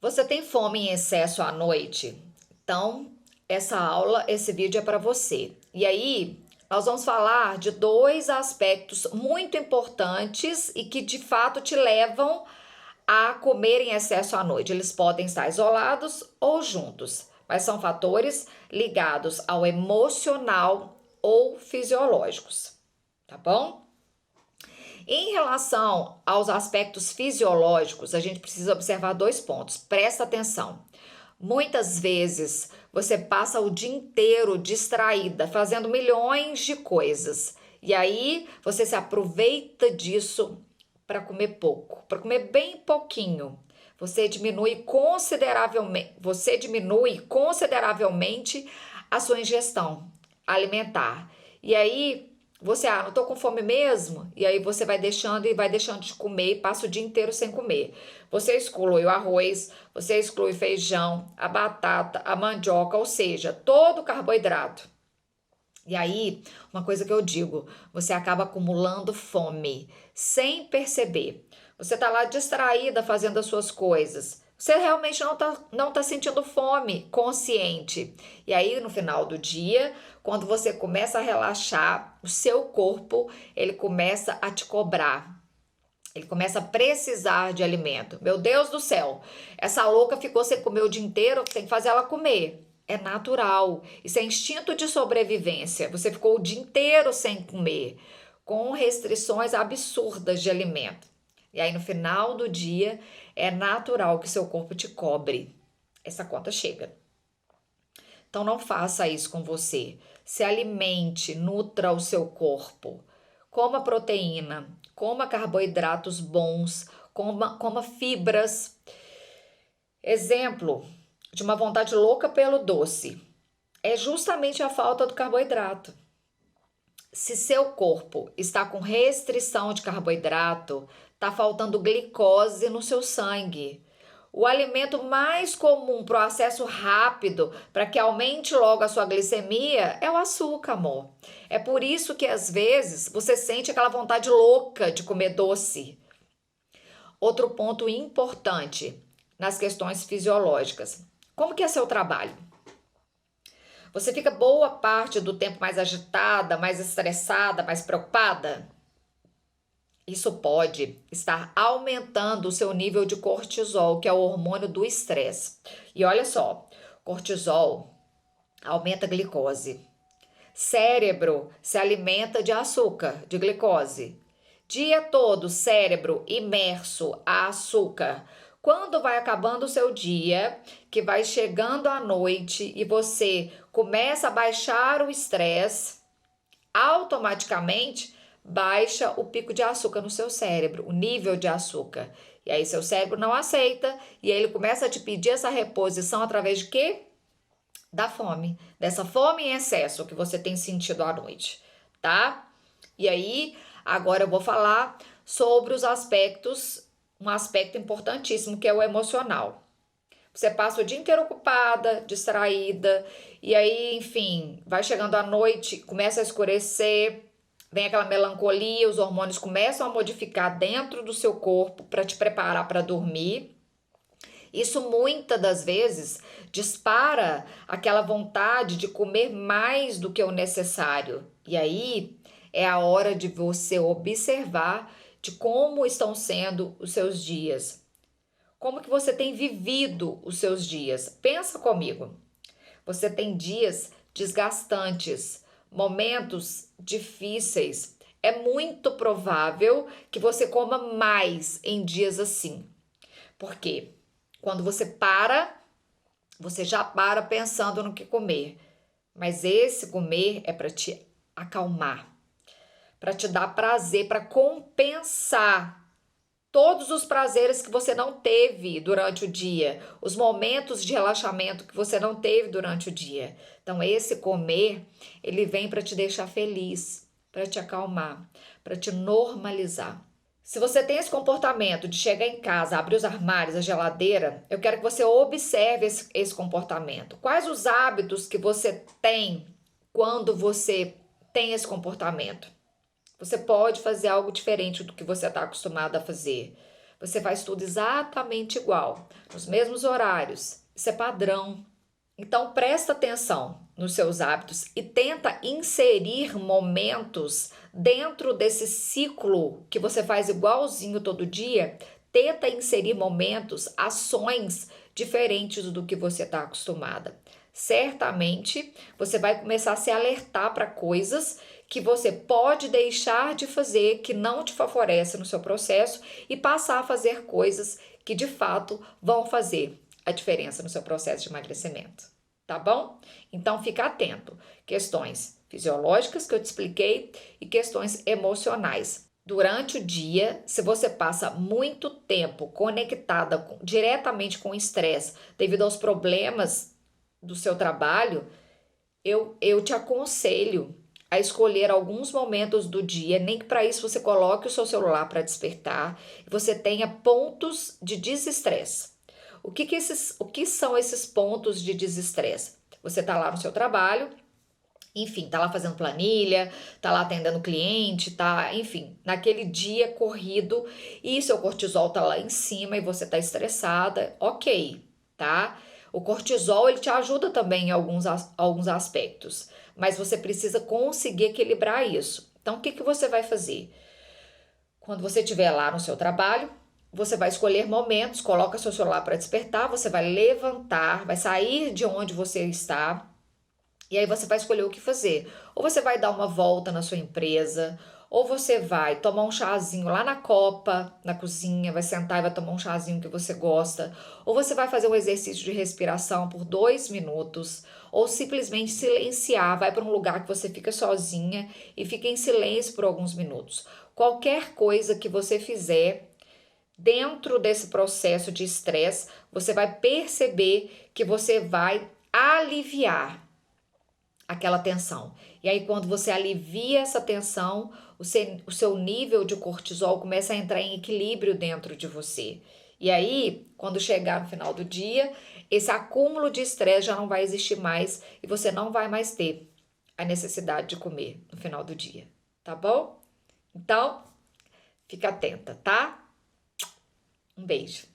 Você tem fome em excesso à noite? Então, esse vídeo é para você. E aí, nós vamos falar de dois aspectos muito importantes e que de fato te levam a comer em excesso à noite. Eles podem estar isolados ou juntos, mas são fatores ligados ao emocional ou fisiológicos, tá bom? Em relação aos aspectos fisiológicos, a gente precisa observar dois pontos. Presta atenção. Muitas vezes você passa o dia inteiro distraída, fazendo milhões de coisas. E aí você se aproveita disso para comer pouco, para comer bem pouquinho. Você diminui consideravelmente a sua ingestão alimentar. E aí você, não tô com fome mesmo, e aí você vai deixando de comer e passa o dia inteiro sem comer. Você exclui o arroz, você exclui o feijão, a batata, a mandioca, ou seja, todo o carboidrato. E aí, uma coisa que eu digo, você acaba acumulando fome sem perceber. Você tá lá distraída fazendo as suas coisas. Você realmente não tá sentindo fome consciente. E aí, no final do dia, quando você começa a relaxar, o seu corpo, ele começa a te cobrar. Ele começa a precisar de alimento. Meu Deus do céu, essa louca ficou sem comer o dia inteiro, tem que fazer ela comer. É natural, isso é instinto de sobrevivência. Você ficou o dia inteiro sem comer, com restrições absurdas de alimento. E aí no final do dia é natural que seu corpo te cobre. Essa conta chega. Então não faça isso com você. Se alimente, nutra o seu corpo. Coma proteína, coma carboidratos bons, coma fibras. Exemplo de uma vontade louca pelo doce é justamente a falta do carboidrato. Se seu corpo está com restrição de carboidrato, está faltando glicose no seu sangue. O alimento mais comum para o acesso rápido, para que aumente logo a sua glicemia, é o açúcar, amor. É por isso que às vezes você sente aquela vontade louca de comer doce. Outro ponto importante nas questões fisiológicas. Como que é seu trabalho? Você fica boa parte do tempo mais agitada, mais estressada, mais preocupada? Isso pode estar aumentando o seu nível de cortisol, que é o hormônio do estresse. E olha só, cortisol aumenta a glicose. Cérebro se alimenta de açúcar, de glicose. Dia todo, cérebro imerso a açúcar. Quando vai acabando o seu dia, que vai chegando a noite e você começa a baixar o estresse, automaticamente baixa o pico de açúcar no seu cérebro, o nível de açúcar. E aí seu cérebro não aceita e aí ele começa a te pedir essa reposição através de quê? Da fome, dessa fome em excesso que você tem sentido à noite, tá? E aí, agora eu vou falar sobre um aspecto importantíssimo que é o emocional. Você passa o dia inteiro ocupada, distraída, e aí, enfim, vai chegando à noite, começa a escurecer, vem aquela melancolia, os hormônios começam a modificar dentro do seu corpo para te preparar para dormir. Isso muitas das vezes dispara aquela vontade de comer mais do que o necessário. E aí é a hora de você observar de como estão sendo os seus dias. Como que você tem vivido os seus dias? Pensa comigo. Você tem dias desgastantes, momentos difíceis. É muito provável que você coma mais em dias assim. Por quê? Quando você já para pensando no que comer. Mas esse comer é para te acalmar, para te dar prazer, para compensar todos os prazeres que você não teve durante o dia, os momentos de relaxamento que você não teve durante o dia. Então, esse comer, ele vem para te deixar feliz, para te acalmar, para te normalizar. Se você tem esse comportamento de chegar em casa, abrir os armários, a geladeira, eu quero que você observe esse comportamento. Quais os hábitos que você tem quando você tem esse comportamento? Você pode fazer algo diferente do que você está acostumado a fazer. Você faz tudo exatamente igual. nos mesmos horários. Isso é padrão. Então, presta atenção nos seus hábitos e tenta inserir momentos dentro desse ciclo que você faz igualzinho todo dia. Tenta inserir momentos, ações diferentes do que você está acostumada. Certamente, você vai começar a se alertar para coisas que você pode deixar de fazer, que não te favorece no seu processo, e passar a fazer coisas que de fato vão fazer a diferença no seu processo de emagrecimento, tá bom? Então fica atento. Questões fisiológicas que eu te expliquei e questões emocionais. Durante o dia, se você passa muito tempo conectada diretamente com o estresse devido aos problemas do seu trabalho, eu te aconselho a escolher alguns momentos do dia, nem que para isso você coloque o seu celular para despertar e você tenha pontos de desestresse. O que são esses pontos de desestresse? Você está lá no seu trabalho, enfim, tá lá fazendo planilha, tá lá atendendo cliente, enfim, naquele dia corrido e seu cortisol tá lá em cima e você tá estressada, ok, tá? O cortisol, ele te ajuda também em alguns aspectos, mas você precisa conseguir equilibrar isso. Então, o que você vai fazer? Quando você estiver lá no seu trabalho, você vai escolher momentos, coloca seu celular para despertar, você vai levantar, vai sair de onde você está e aí você vai escolher o que fazer. Ou você vai dar uma volta na sua empresa, ou você vai tomar um chazinho lá na copa, na cozinha, vai sentar e vai tomar um chazinho que você gosta, ou você vai fazer um exercício de respiração por 2 minutos, ou simplesmente silenciar, vai para um lugar que você fica sozinha e fica em silêncio por alguns minutos. Qualquer coisa que você fizer dentro desse processo de estresse, você vai perceber que você vai aliviar aquela tensão. E aí, quando você alivia essa tensão, o seu nível de cortisol começa a entrar em equilíbrio dentro de você. E aí, quando chegar no final do dia, esse acúmulo de estresse já não vai existir mais e você não vai mais ter a necessidade de comer no final do dia, tá bom? Então, fica atenta, tá? Um beijo.